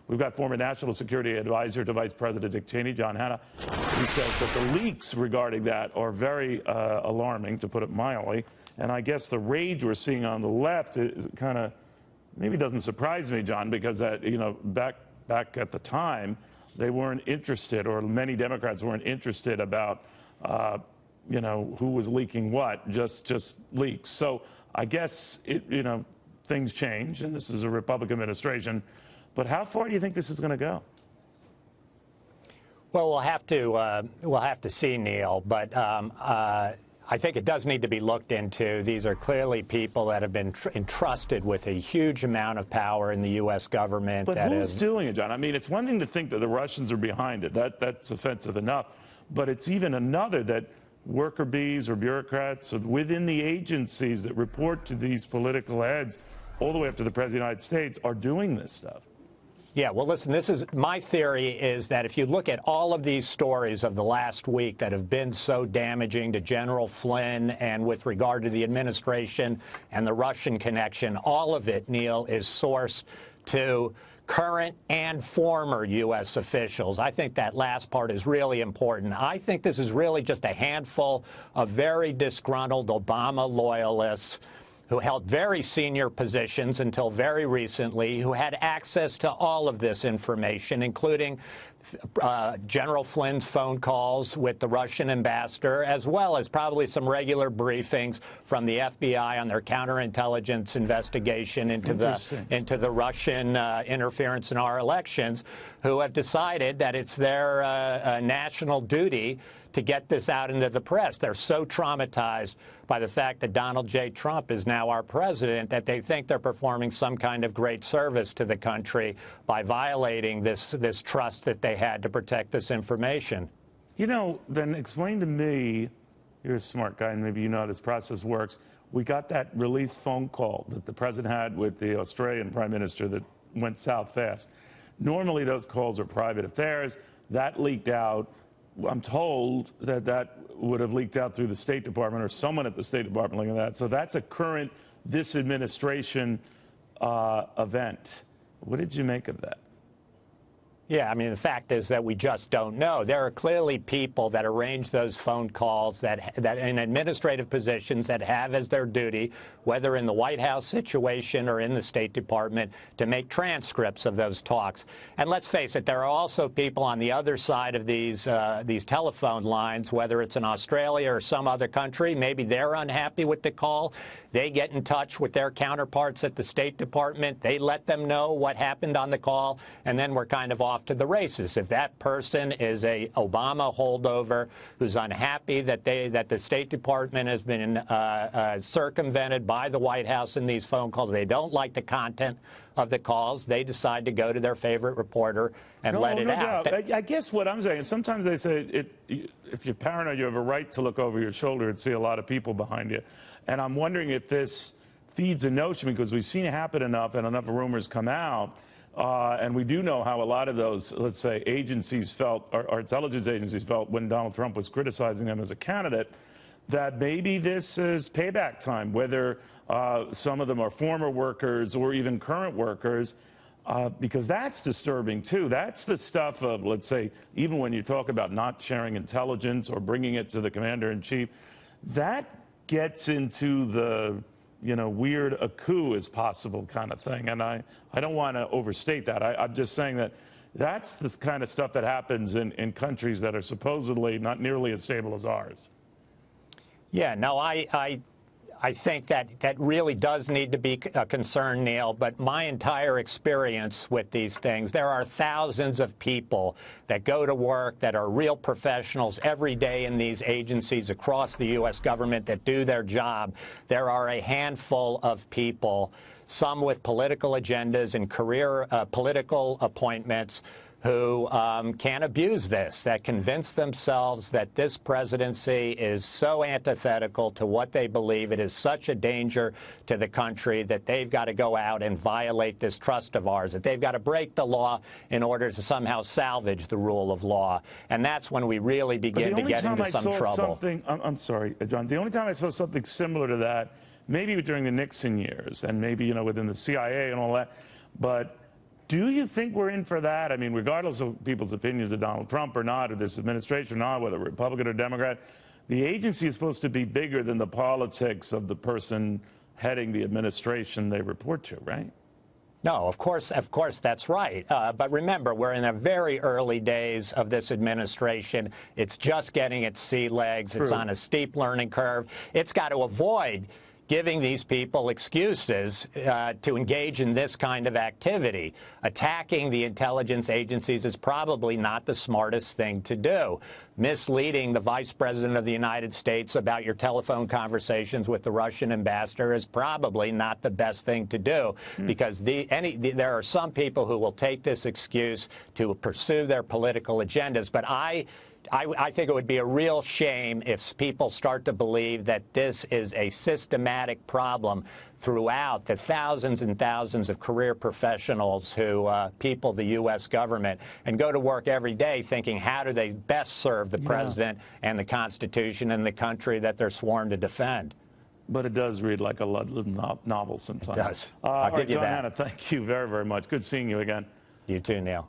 We've got former National Security Advisor to Vice President Dick Cheney, John Hanna, who says that the leaks regarding that are very alarming, to put it mildly. And I guess the rage we're seeing on the left is kind of, maybe doesn't surprise me, John, because that, you know, back at the time, they weren't interested, or many Democrats weren't interested about, you know, who was leaking what, just leaks. So I guess, you know, things change, and this is a Republican administration. But how far do you think this is going to go? Well, we'll have to see, Neil. But I think it does need to be looked into. These are clearly people that have been entrusted with a huge amount of power in the U.S. government. But who's doing it, John? I mean, it's one thing to think that the Russians are behind it. That's offensive enough. But it's even another that worker bees or bureaucrats within the agencies that report to these political heads all the way up to the President of the United States are doing this stuff. Yeah, well, listen, my theory is that if you look at all of these stories of the last week that have been so damaging to General Flynn and with regard to the administration and the Russian connection, all of it, Neil, is sourced to current and former U.S. officials. I think that last part is really important. I think this is really just a handful of very disgruntled Obama loyalists who held very senior positions until very recently, who had access to all of this information, including General Flynn's phone calls with the Russian ambassador, as well as probably some regular briefings from the FBI on their counterintelligence investigation into the Russian interference in our elections, who have decided that it's their national duty to get this out into the press. They're so traumatized by the fact that Donald J. Trump is now our president that they think they're performing some kind of great service to the country by violating this trust that they had to protect this information. You know, then explain to me, you're a smart guy and maybe you know how this process works. We got that release phone call that the president had with the Australian Prime Minister that went south fast. Normally those calls are private affairs. That leaked out. I'm told that that would have leaked out through the State Department or someone at the State Department looking at that. So that's a current, this administration event. What did you make of that? Yeah, I mean, the fact is that we just don't know. There are clearly people that arrange those phone calls that in administrative positions that have as their duty, whether in the White House situation or in the State Department, to make transcripts of those talks. And let's face it, there are also people on the other side of these telephone lines, whether it's in Australia or some other country. Maybe they're unhappy with the call. They get in touch with their counterparts at the State Department. They let them know what happened on the call, and then we're kind of off to the races. If that person is a Obama holdover who's unhappy that the State Department has been circumvented by the White House in these phone calls, they don't like the content of the calls, they decide to go to their favorite reporter and let it out. I guess what I'm saying is sometimes they say if you're paranoid, you have a right to look over your shoulder and see a lot of people behind you. And I'm wondering if this feeds a notion, because we've seen it happen enough and enough rumors come out. And we do know how a lot of those, let's say, agencies felt, or intelligence agencies felt when Donald Trump was criticizing them as a candidate, that maybe this is payback time, whether some of them are former workers or even current workers, because that's disturbing, too. That's the stuff of, let's say, even when you talk about not sharing intelligence or bringing it to the commander-in-chief, that gets into the, you know, weird a coup is possible kind of thing. And I don't want to overstate that. I'm just saying that that's the kind of stuff that happens in countries that are supposedly not nearly as stable as ours. Yeah, no, I think that really does need to be a concern, Neil, but my entire experience with these things, there are thousands of people that go to work that are real professionals every day in these agencies across the U.S. government that do their job. There are a handful of people, some with political agendas and career political appointments, who can abuse this, that convince themselves that this presidency is so antithetical to what they believe. It is such a danger to the country that they've got to go out and violate this trust of ours, that they've got to break the law in order to somehow salvage the rule of law. And that's when we really begin to get into some trouble. I'm sorry, John. The only time I saw something similar to that, maybe during the Nixon years, and maybe, you know, within the CIA and all that, but Do you think we're in for that? I mean, regardless of people's opinions of Donald Trump or not, or this administration or not, whether Republican or Democrat, the agency is supposed to be bigger than the politics of the person heading the administration they report to, right? No, of course that's right. But remember, we're in the very early days of this administration. It's just getting its sea legs. True. It's on a steep learning curve. It's got to avoid giving these people excuses to engage in this kind of activity. Attacking the intelligence agencies is probably not the smartest thing to do. Misleading the Vice President of the United States about your telephone conversations with the Russian ambassador is probably not the best thing to do, because there are some people who will take this excuse to pursue their political agendas. But I think it would be a real shame if people start to believe that this is a systematic problem throughout the thousands and thousands of career professionals who people the U.S. government and go to work every day thinking, how do they best serve the president and the Constitution and the country that they're sworn to defend? But it does read like a Ludlum novel sometimes. It does. I'll give you that. John Hanna, thank you very, very much. Good seeing you again. You too, Neil.